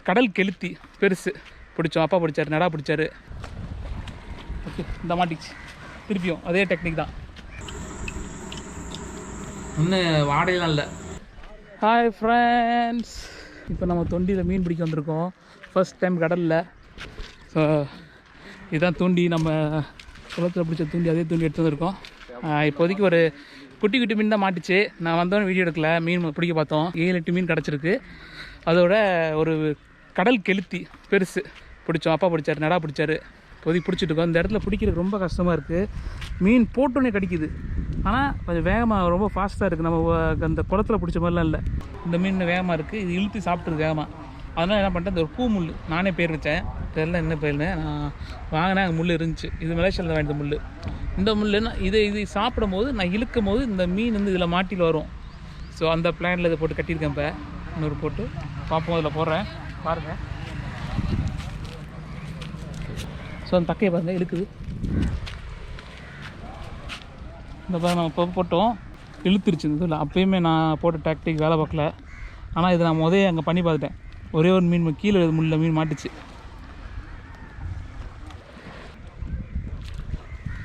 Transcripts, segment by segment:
கடல் கெளுத்தி பெருசு பிடிச்சோம், அப்பா பிடிச்சாரு, நடா பிடிச்சாரு. ஓகே, இந்த மாட்டிச்சு. திருப்பியும் அதே டெக்னிக் தான், இன்னும் வாடையெல்லாம் இல்லை. ஹாய் ஃப்ரெண்ட்ஸ், இப்போ நம்ம தொண்டியில் மீன் பிடிக்க வந்திருக்கோம். ஃபர்ஸ்ட் டைம் கடலில். ஸோ இதுதான் தூண்டி, நம்ம குளத்தில் பிடிச்ச தூண்டி, அதே தூண்டி எடுத்து வந்திருக்கோம். இப்போதைக்கு ஒரு குட்டி குட்டி மீன் தான் மாட்டிச்சு. நான் வந்தோன்னு வீடியோ எடுக்கல, மீன் பிடிக்க பார்த்தோம். 7-8 மீன் கிடச்சிருக்கு. அதோட ஒரு கடல் கெளுத்தி பெருசு பிடிச்சோம், அப்பா பிடிச்சாரு, நடா பிடிச்சாரு. இப்போதைக்கு பிடிச்சிட்டு இருக்கோம். இந்த இடத்துல பிடிக்கிறது ரொம்ப கஷ்டமாக இருக்குது. மீன் போட்டோன்னே கடிக்குது, ஆனால் கொஞ்சம் வேகமாக, ரொம்ப ஃபாஸ்ட்டாக இருக்குது. நம்ம அந்த குளத்தில் பிடிச்ச மாதிரிலாம் இல்லை. இந்த மீன் வேகமாக இருக்குது, இது இழுத்து சாப்பிட்ருக்கு வேகமாக. அதனால் என்ன பண்ணிட்டேன், இந்த ஒரு பூ முள் நானே பேர் வச்சேன், தெரியல என்ன பேர்னு. நான் வாங்கினேன், அங்கே முள் இருந்துச்சு. இது மலேசியாவில் வாங்கிட்ட முள். இந்த முள்னா இது சாப்பிடும் போது, நான் இழுக்கும் போது இந்த மீன் வந்து இதில் மாட்டில் வரும். ஸோ அந்த பிளானில் இதை போட்டு கட்டியிருக்கேன். இப்போ இன்னொரு போட்டு பார்ப்போம், அதில் போடுறேன் பாருங்கள். ஸோ அந்த தக்கையை பாருங்கள், இழுக்குது. இந்த பாருங்க, நம்ம இப்போ போட்டோம், இழுத்துருச்சு. இதில் அப்போயுமே நான் போட்ட டாக்டிக் வேலை பார்க்கல. ஆனால் இதை நான் முதல்ல அங்கே பண்ணி பார்த்துட்டேன். ஒரே ஒரு மீன் கீழே முள்ள மீன் மாட்டுச்சு.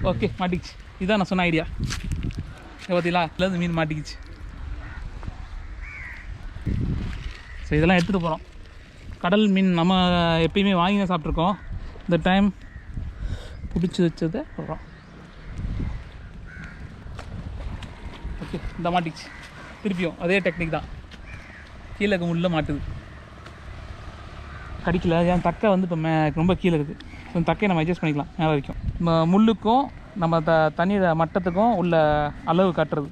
ஓகே, மாட்டிக்கிச்சு. இதுதான் நான் சொன்ன ஐடியா. பார்த்தீங்களா, இதில் மீன் மாட்டிக்கிச்சு. ஸோ இதெல்லாம் எடுத்துகிட்டு போகிறோம். கடல் மீன் நம்ம எப்பயுமே வாங்கி தான் சாப்பிட்ருக்கோம். இந்த டைம் பிடிச்சி வச்சதை போகிறோம். ஓகே, இந்த மாட்டிச்சு. திருப்பியும் அதே டெக்னிக் தான், கீழே முள்ள மாட்டுது, கடிக்கல. ஏன் தக்கை வந்து இப்போ ரொம்ப கீழே இருக்குது. ஸோ தக்கையை நம்ம அட்ஜஸ்ட் பண்ணிக்கலாம் மேலே வரைக்கும். முள்ளுக்கும் நம்ம தண்ணீர் மட்டத்துக்கும் உள்ள அளவு காட்டுறது.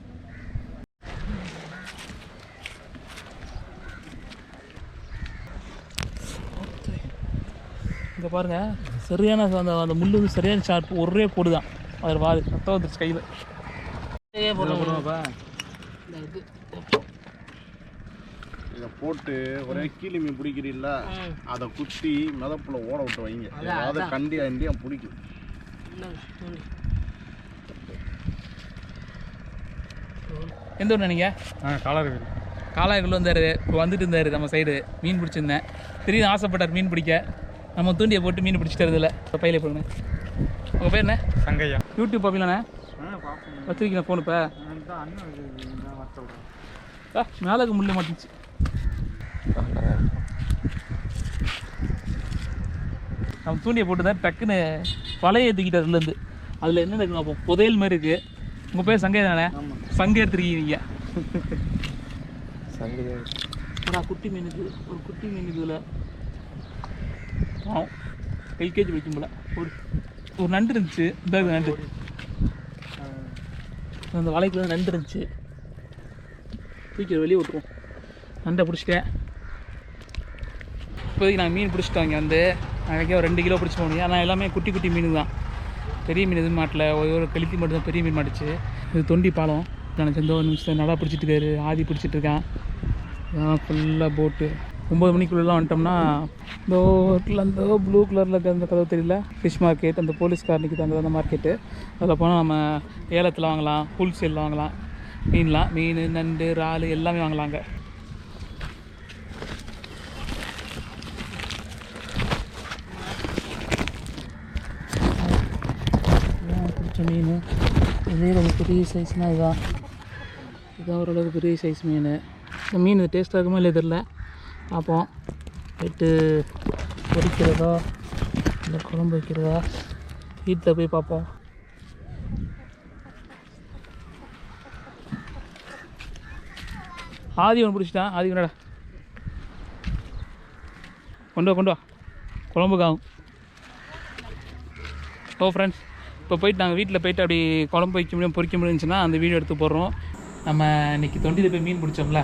இங்கே பாருங்கள், சரியான அந்த முள் வந்து சரியான ஷார்ப்பு, ஒரே போடு தான். அதில் வாது ரத்தம் வந்துருச்சு கையில். இதை போட்டு ஒரே கீழி மீன் பிடிக்கிறீங்கள, அதை குத்தி மிதப்புல ஓட விட்டு வைங்க. அதாவது கண்டியா பிடிக்கும். எந்த ஊர் நீங்கள்? காலாய்க்குள்ள வந்தார். இப்போ வந்துட்டு இருந்தார் நம்ம சைடு. மீன் பிடிச்சிருந்தேன், திடீர்னு ஆசைப்பட்டார் மீன் பிடிக்க. நம்ம தூண்டியை போட்டு மீன் பிடிச்சிட்டு வரதில்ல. இப்போ பையில போடுங்க. உங்கள் பேர் என்ன? சங்கையா. யூடியூப் பார்ப்பீங்களாண்ணே? வச்சிருக்கீங்க ஃபோன்? இப்போ மேலே முள்ளு மாட்டிச்சு. நம்ம தூண்டியை போட்டு தான் டக்குன்னு வலையை ஏற்றிக்கிட்டு அதுலேருந்து. அதில் என்ன இருக்குது பார்ப்போம். புதையல் மாதிரி இருக்குது. உங்கள் பேர் சங்கை தானே? சங்கை எடுத்துருக்கீங்க. குட்டி மீனுக்கு ஒரு குட்டி மீன் இதில் எல்கேஜி வைக்கும் போல் ஒரு நண்டு இருந்துச்சு. இந்த நண்டு அந்த வலைக்குள்ள நண்டு இருந்துச்சு. தூக்கி வெளியே விட்டுருவோம். நண்டை பிடிச்சிட்டேன். இப்போதைக்கு நாங்கள் மீன் பிடிச்சிட்டோங்க. வந்து நாளைக்கே ஒரு 2 கிலோ பிடிச்சி போகணும். ஆனால் எல்லாமே குட்டி குட்டி மீன் தான், பெரிய மீன் எதுவும் மாட்டல. ஒரு கெளுத்தி மட்டும் தான் பெரிய மீன் மாட்டுச்சு. இது தொண்டி பாலம். நினச்ச இந்த ஒரு நிமிஷம் நடா பிடிச்சிட்டு இருக்காரு, ஆதி பிடிச்சிட்டு இருக்கேன். இதெல்லாம் ஃபுல்லாக போட்டு 9 மணிக்குள்ளெலாம் வந்துட்டோம்னா இந்த ஹோட்டலில் அந்த ப்ளூ கலரில் இருக்க அந்த கதவு தெரியல, ஃபிஷ் மார்க்கெட், அந்த போலீஸ் காரணிக்கு தான் அந்த மார்க்கெட்டு. அதில் போனால் நம்ம ஏலத்தில் வாங்கலாம், ஹோல்சேலில் வாங்கலாம். மீன், நண்டு, இறால் எல்லாமே வாங்கலாங்க. பிடிச்ச மீன் இதே ரொம்ப பெரிய சைஸ்னால் இதுதான் ஓரளவுக்கு பெரிய சைஸ் மீன். இந்த மீன் டேஸ்ட்டாக இருக்குமா இல்லை தெரில, பார்ப்போம். போய்ட்டு பொரிக்கிறதா இல்லை குழம்பு வைக்கிறதா வீட்டில் போய் பார்ப்போம். ஆதி ஒன்று பிடிச்சிட்டான். ஆதி கொண்டா, கொண்டு வா குழம்புக்காகும். ஓ ஃப்ரெண்ட்ஸ், இப்போ போயிட்டு நாங்கள் வீட்டில் போய்ட்டு அப்படி குழம்பு வைக்க முடியும், பொரிக்க முடியும்னுச்சுன்னா அந்த வீடியோ எடுத்து போடுறோம். நம்ம இன்றைக்கி தொண்டியில் போய் மீன் பிடிச்சோம்ல,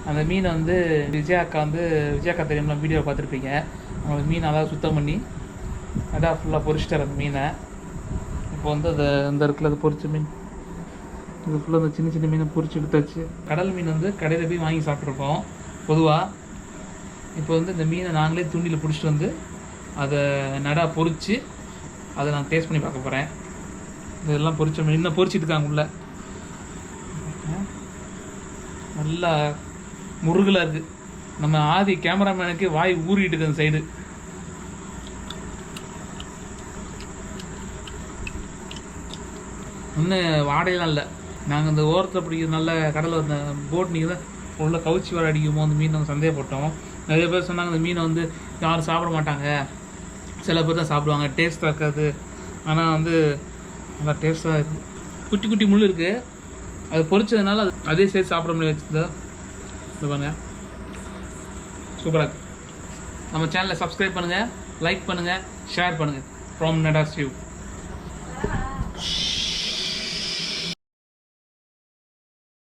அந்த மீனை வந்து விஜயா அக்கா தெரியும்ல, வீடியோ பார்த்துருப்பீங்க. அவங்க மீன் நல்லா சுத்தம் பண்ணி அதான் ஃபுல்லாக பொரிச்சிட்டார் அந்த மீனை. இப்போ வந்து அதை அந்த இடத்துல அது பொரிச்ச மீன், இது ஃபுல்லாக அந்த சின்ன சின்ன மீனை பொரிச்சு எடுத்தாச்சு. கடல் மீன் வந்து கடையில் போய் வாங்கி சாப்பிட்ருக்கோம் பொதுவாக. இப்போ வந்து இந்த மீனை நாங்களே தூண்டியில் பிடிச்சிட்டு வந்து அதை நடா பொரித்து அதை நான் டேஸ்ட் பண்ணி பார்க்க போகிறேன். இதெல்லாம் பொரிச்ச மீன் இன்னும் பொரிச்சிட்டு இருக்காங்க உள்ள. நல்லா முருகலாக இருக்குது. நம்ம ஆதி கேமராமேனுக்கு வாய் ஊறிட்டு இருக்கு அந்த சைடு. இன்னும் வாடையெல்லாம் இல்லை. நாங்கள் இந்த ஓரத்தில் பிடிக்கிற நல்ல கடலில் அந்த போட் நீங்கள் தான் உள்ள கவுச்சி வர அடிக்குமோ அந்த மீன் நாங்கள் சந்தேகப்பட்டோம். நிறைய பேர் சொன்னாங்க அந்த மீனை வந்து யாரும் சாப்பிட மாட்டாங்க, சில பேர் தான் சாப்பிடுவாங்க, டேஸ்ட்டாக இருக்காது. ஆனால் வந்து நல்லா டேஸ்ட்டாக இருக்குது. குட்டி குட்டி முள் இருக்குது, அது பொரிச்சதுனால அது அதே சேர்த்து சாப்பிட முடியாது. இது பாருங்க, சூப்பராக இருக்குது. நம்ம சேனலை சப்ஸ்கிரைப் பண்ணுங்கள், லைக் பண்ணுங்கள், ஷேர் பண்ணுங்கள். From Natas you.